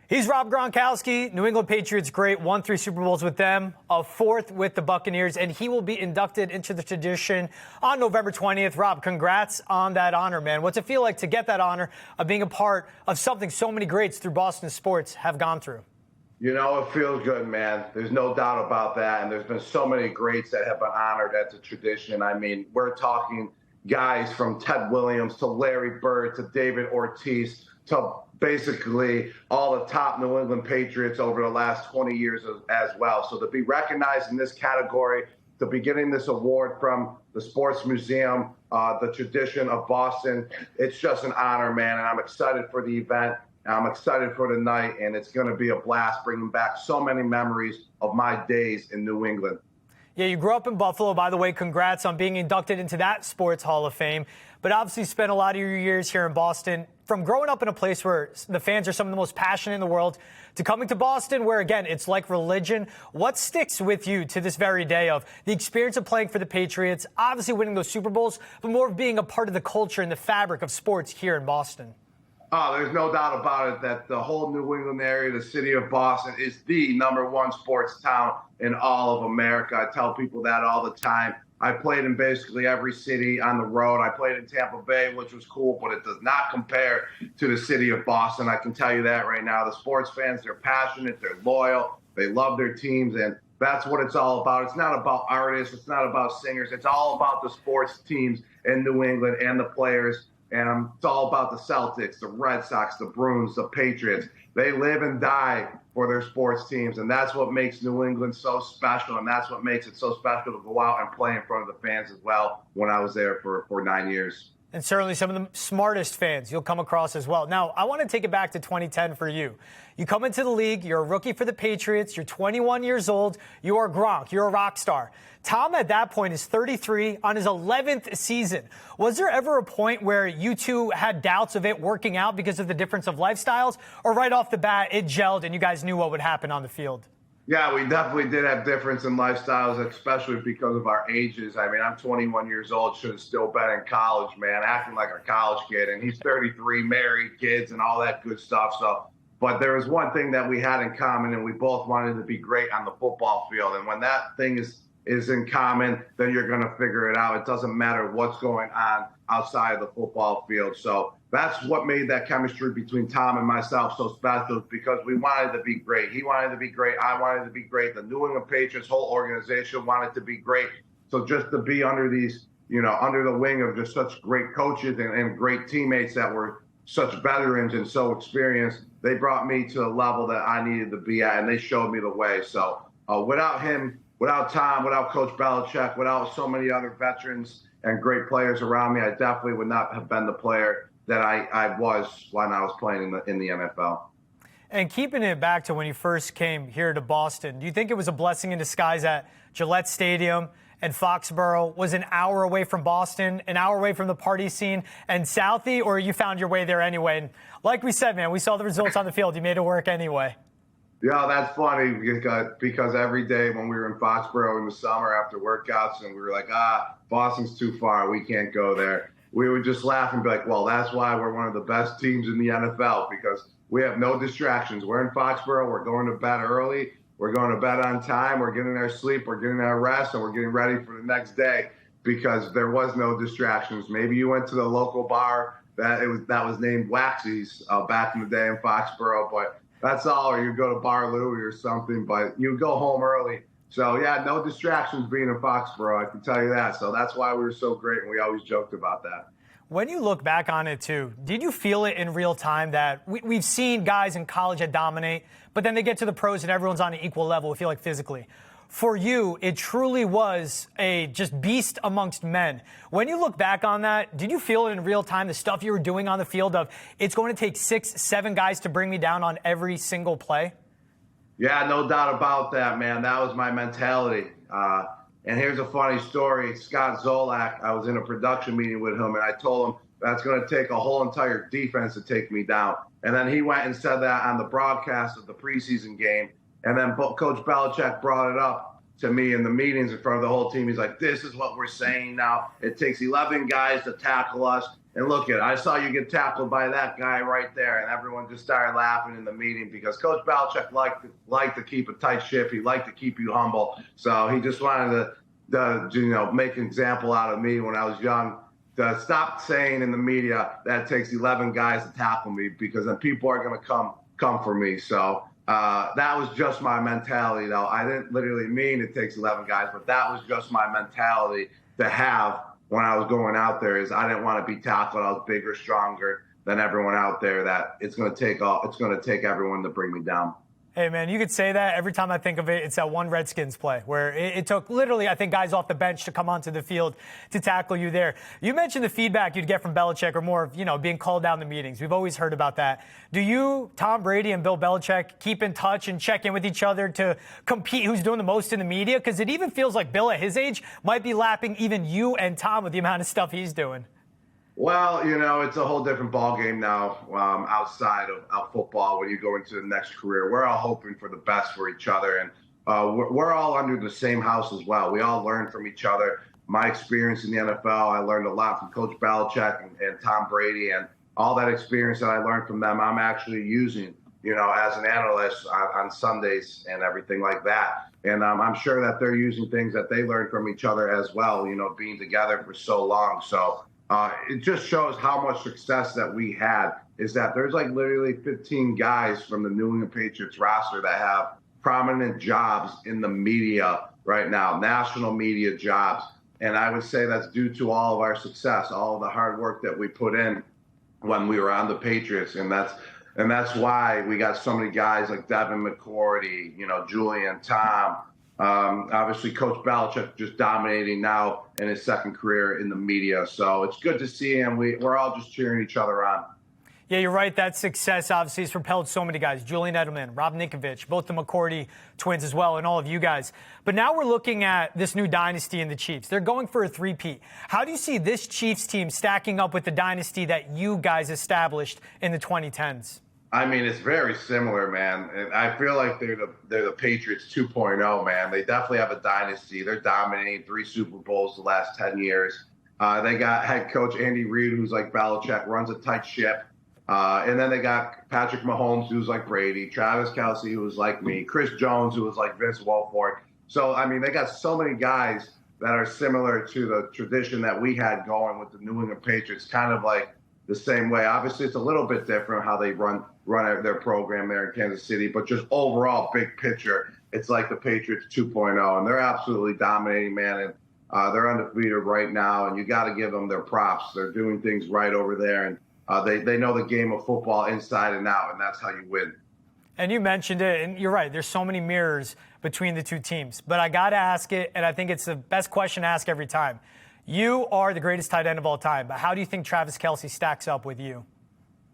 He's Rob Gronkowski, New England Patriots great, won 3 Super Bowls with them, a 4th with the Buccaneers, and he will be inducted into the tradition on November 20th. Rob, congrats on that honor, man. What's it feel like to get that honor of being a part of something so many greats through Boston sports have gone through? You know, it feels good, man. There's no doubt about that, and there's been so many greats that have been honored as a tradition. I mean, we're talking guys from Ted Williams to Larry Bird to David Ortiz to basically all the top New England Patriots over the last 20 years as well. So to be recognized in this category, to be getting this award from the Sports Museum, the tradition of Boston, it's just an honor, man. And I'm excited for the event. I'm excited for the night, and it's going to be a blast bringing back so many memories of my days in New England. Yeah, you grew up in Buffalo. By the way, congrats on being inducted into that Sports Hall of Fame. But obviously spent a lot of your years here in Boston. From growing up in a place where the fans are some of the most passionate in the world to coming to Boston where, again, it's like religion, what sticks with you to this very day of the experience of playing for the Patriots, obviously winning those Super Bowls, but more of being a part of the culture and the fabric of sports here in Boston? Oh, there's no doubt about it that the whole New England area, the city of Boston, is the #1 sports town in all of America. I tell people that all the time. I played in basically every city on the road. I played in Tampa Bay, which was cool, but it does not compare to the city of Boston. I can tell you that right now. The sports fans, they're passionate, they're loyal, they love their teams, and that's what it's all about. It's not about artists, it's not about singers. It's all about the sports teams in New England and the players. And it's all about the Celtics, the Red Sox, the Bruins, the Patriots. They live and die for their sports teams, and that's what makes New England so special, and that's what makes it so special to go out and play in front of the fans as well when I was there for 9 years. And certainly some of the smartest fans you'll come across as well. Now, I want to take it back to 2010 for you. You come into the league, you're a rookie for the Patriots, you're 21 years old, you are Gronk, you're a rock star. Tom, at that point, is 33 on his 11th season. Was there ever a point where you two had doubts of it working out because of the difference of lifestyles, or right off the bat, it gelled and you guys knew what would happen on the field? Yeah, we definitely did have difference in lifestyles, especially because of our ages. I mean, I'm 21 years old, should have still been in college, man, acting like a college kid. And he's 33, married, kids, and all that good stuff. But there was one thing that we had in common, and we both wanted to be great on the football field. And when that thing is in common, then you're going to figure it out. It doesn't matter what's going on outside of the football field. So that's what made that chemistry between Tom and myself so special, because we wanted to be great. He wanted to be great. I wanted to be great. The New England Patriots whole organization wanted to be great. So just to be under these, under the wing of just such great coaches and great teammates that were such veterans and so experienced, they brought me to the level that I needed to be at, and they showed me the way. So without him, without Tom, without Coach Belichick, without so many other veterans and great players around me, I definitely would not have been the player that I was when I was playing in the NFL. And keeping it back to when you first came here to Boston, do you think it was a blessing in disguise that Gillette Stadium and Foxboro was an hour away from Boston, an hour away from the party scene and Southie, or you found your way there anyway? And like we said, man, we saw the results on the field. You made it work anyway. Yeah, that's funny because every day when we were in Foxboro in the summer after workouts and we were like, Boston's too far, we can't go there, we would just laugh and be like, well, that's why we're one of the best teams in the NFL, because we have no distractions. We're in Foxboro, we're going to bed early, we're going to bed on time, we're getting our sleep, we're getting our rest, and we're getting ready for the next day because there was no distractions. Maybe you went to the local bar that was named Waxy's back in the day in Foxboro, but that's all, or you go to Bar Louie or something, but you go home early. So, yeah, no distractions being in Foxboro, I can tell you that. So that's why we were so great, and we always joked about that. When you look back on it, too, did you feel it in real time that we've seen guys in college that dominate, but then they get to the pros and everyone's on an equal level, I feel like physically? For you, it truly was a just beast amongst men. When you look back on that, did you feel it in real time, the stuff you were doing on the field of it's going to take 6, 7 guys to bring me down on every single play? Yeah, no doubt about that, man. That was my mentality. And here's a funny story. Scott Zolak, I was in a production meeting with him, and I told him that's going to take a whole entire defense to take me down. And then he went and said that on the broadcast of the preseason game. And then Coach Belichick brought it up to me in the meetings in front of the whole team. He's like, this is what we're saying now. It takes 11 guys to tackle us. And look I saw you get tackled by that guy right there, and everyone just started laughing in the meeting because Coach Belichick liked to keep a tight ship. He liked to keep you humble. So he just wanted to make an example out of me when I was young. To stop saying in the media that it takes 11 guys to tackle me, because then people are going to come for me. So that was just my mentality, though. I didn't literally mean it takes 11 guys, but that was just my mentality to have when I was going out there. Is I didn't want to be tackled. I was bigger, stronger than everyone out there. That it's going to take everyone to bring me down. Hey, man, you could say that. Every time I think of it, it's that one Redskins play where it took literally, I think, guys off the bench to come onto the field to tackle you there. You mentioned the feedback you'd get from Belichick, or more of, being called down the meetings. We've always heard about that. Do you, Tom Brady and Bill Belichick, keep in touch and check in with each other to compete who's doing the most in the media? Because it even feels like Bill at his age might be lapping even you and Tom with the amount of stuff he's doing. Well, it's a whole different ballgame now outside of football when you go into the next career. We're all hoping for the best for each other, and we're all under the same house as well. We all learn from each other. My experience in the NFL, I learned a lot from Coach Belichick and Tom Brady, and all that experience that I learned from them, I'm actually using, as an analyst on Sundays and everything like that. And I'm sure that they're using things that they learned from each other as well, being together for so long. So it just shows how much success that we had, is that there's like literally 15 guys from the New England Patriots roster that have prominent jobs in the media right now, national media jobs. And I would say that's due to all of our success, all of the hard work that we put in when we were on the Patriots. And that's why we got so many guys like Devin McCourty, Julian, Tom, obviously Coach Belichick just dominating now in his second career in the media. So it's good to see him. We're all just cheering each other on. Yeah, you're right. That success obviously has propelled so many guys. Julian Edelman, Rob Ninkovich, both the McCourty twins as well, and all of you guys. But now we're looking at this new dynasty in the Chiefs. They're going for a three-peat. How do you see this Chiefs team stacking up with the dynasty that you guys established in the 2010s? I mean, it's very similar, man. And I feel like they're the Patriots 2.0, man. They definitely have a dynasty. They're dominating 3 Super Bowls the last 10 years. They got head coach Andy Reid, who's like Belichick, runs a tight ship. And then they got Patrick Mahomes, who's like Brady, Travis Kelce, who was like me, Chris Jones, who was like Vince Wilfork. So, I mean, they got so many guys that are similar to the tradition that we had going with the New England Patriots, kind of like the same way. Obviously, it's a little bit different how they run their program there in Kansas City, but just overall, big picture, it's like the Patriots 2.0, and they're absolutely dominating, man. And they're undefeated right now, and you got to give them their props. They're doing things right over there, and they know the game of football inside and out, and that's how you win. And you mentioned it, and you're right. There's so many mirrors between the two teams. But I got to ask it, and I think it's the best question to ask every time. You are the greatest tight end of all time, but how do you think Travis Kelce stacks up with you?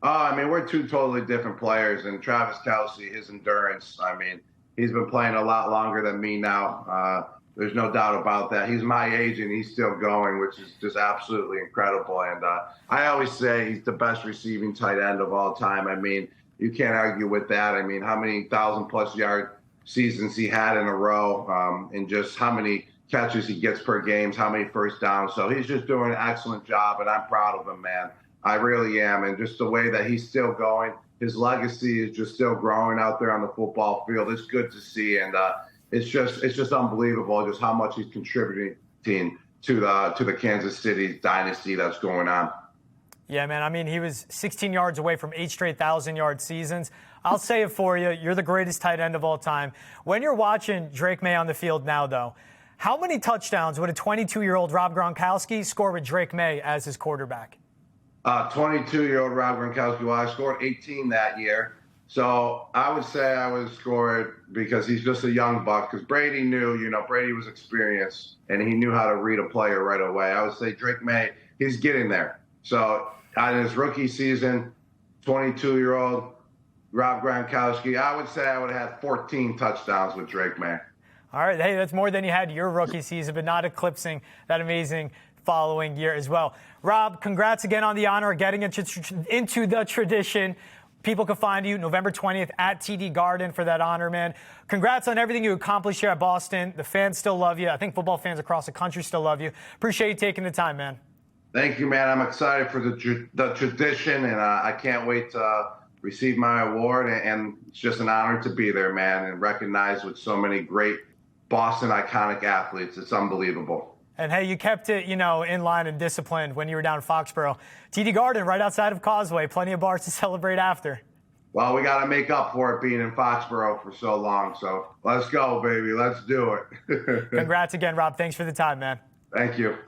I mean, we're 2 totally different players, and Travis Kelce, his endurance, I mean, he's been playing a lot longer than me now. There's no doubt about that. He's my age, and he's still going, which is just absolutely incredible. And I always say he's the best receiving tight end of all time. I mean, you can't argue with that. I mean, how many 1,000-plus yard seasons he had in a row, and just how many catches he gets per game, how many first downs. So he's just doing an excellent job, and I'm proud of him, man. I really am. And just the way that he's still going, his legacy is just still growing out there on the football field. It's good to see. And it's just unbelievable just how much he's contributing to the Kansas City dynasty that's going on. Yeah, man. I mean, he was 16 yards away from 8 straight 1,000-yard seasons. I'll say it for you. You're the greatest tight end of all time. When you're watching Drake Maye on the field now, though, how many touchdowns would a 22-year-old Rob Gronkowski score with Drake Maye as his quarterback? 22-year-old Rob Gronkowski, well, I scored 18 that year. So I would say I would score it because he's just a young buck. Because Brady knew, Brady was experienced, and he knew how to read a player right away. I would say Drake Maye, he's getting there. So in his rookie season, 22-year-old Rob Gronkowski, I would say I would have had 14 touchdowns with Drake Maye. All right. Hey, that's more than you had your rookie season, but not eclipsing that amazing following year as well. Rob, congrats again on the honor of getting into the tradition. People can find you November 20th at TD Garden for that honor, man. Congrats on everything you accomplished here at Boston. The fans still love you. I think football fans across the country still love you. Appreciate you taking the time, man. Thank you, man. I'm excited for the tradition, and I can't wait to receive my award. And it's just an honor to be there, man, and recognized with so many great Boston iconic athletes. It's unbelievable. And hey, you kept it, in line and disciplined when you were down in Foxboro. TD Garden, right outside of Causeway, plenty of bars to celebrate after. Well, we got to make up for it being in Foxboro for so long. So let's go, baby. Let's do it. Congrats again, Rob. Thanks for the time, man. Thank you.